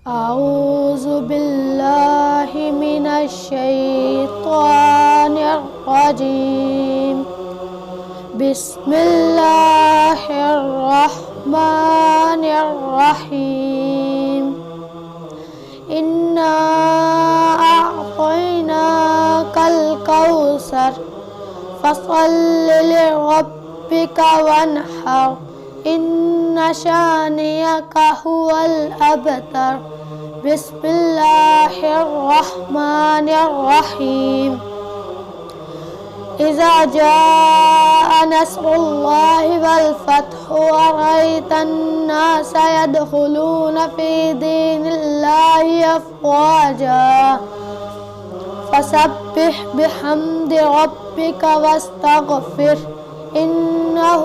أعوذ بالله من الشيطان الرجيم. بسم الله الرحمن الرحيم. إنا أعطيناك الكوثر فصل لربك وانحر إن شانئك هو الأبتر. بسم الله الرحمن الرحيم. إذا جاء نصر الله والفتح ورأيت الناس يدخلون في دين الله أفواجا فسبح بحمد ربك واستغفر إنه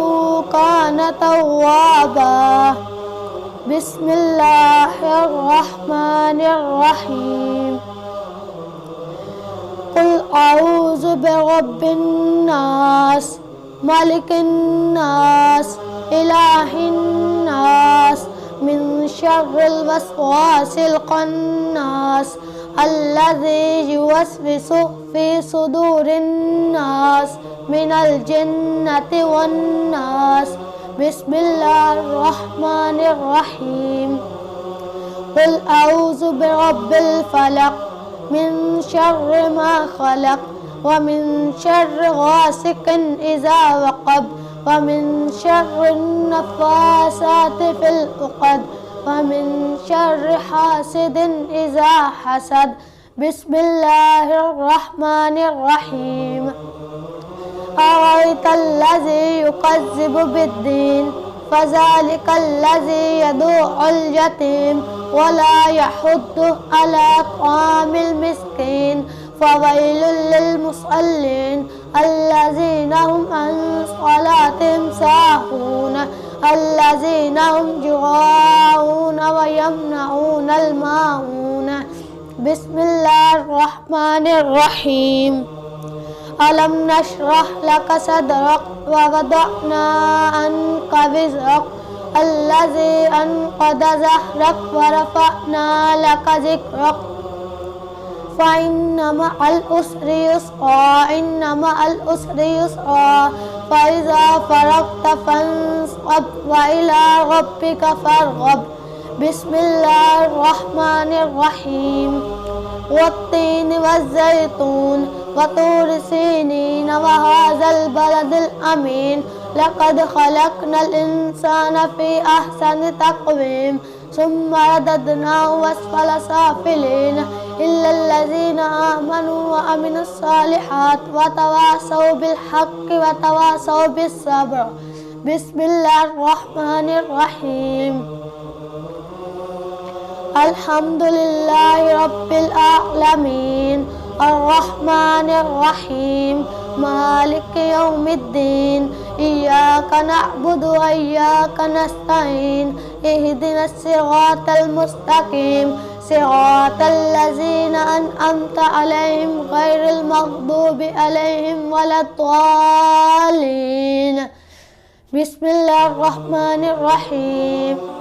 كان توابا. بسم الله الرحمن الرحيم. قل أعوذ برب الناس ملك الناس إله الناس من شر الوسواس الخناس الذي يوسوس في صدور الناس من الجنة والناس. بسم الله الرحمن الرحيم. قل أعوذ برب الفلق من شر ما خلق ومن شر غاسق إذا وقب ومن شر النفاثات في العقد ومن شر حاسد إذا حسد. بسم الله الرحمن الرحيم. أرأيت الذي يكذب بالدين فذلك الذي يدعو اليتيم ولا يحض على طعام المسكين فويل للمصلين الذين هم عن صلاتهم ساهون الذين هم يراءون ويمنعون الماعون. بسم الله الرحمن الرحيم. ألم نشرح لك صدرك ووضعنا عنك وزرك الذي أنقض ظهرك ورفعنا لك ذكرك فإن مع العسر يسرا إن مع العسر يسرا فإذا فرغت فانصب وإلى ربك فارغب. بسم الله الرحمن الرحيم. والتين والزيتون وطور سينين وهذا البلد الأمين لقد خلقنا الإنسان في أحسن تقويم ثم رددناه أسفل سافلين إلا الذين آمنوا وعملوا الصالحات وتواصوا بالحق وتواصوا بالصبر. بسم الله الرحمن الرحيم. الحمد لله رب العالمين الرحمن الرحيم مالك يوم الدين إياك نعبد وإياك نستعين اهدنا الصراط المستقيم صراط الذين أنعمت عليهم غير المغضوب عليهم ولا الضالين. بسم الله الرحمن الرحيم.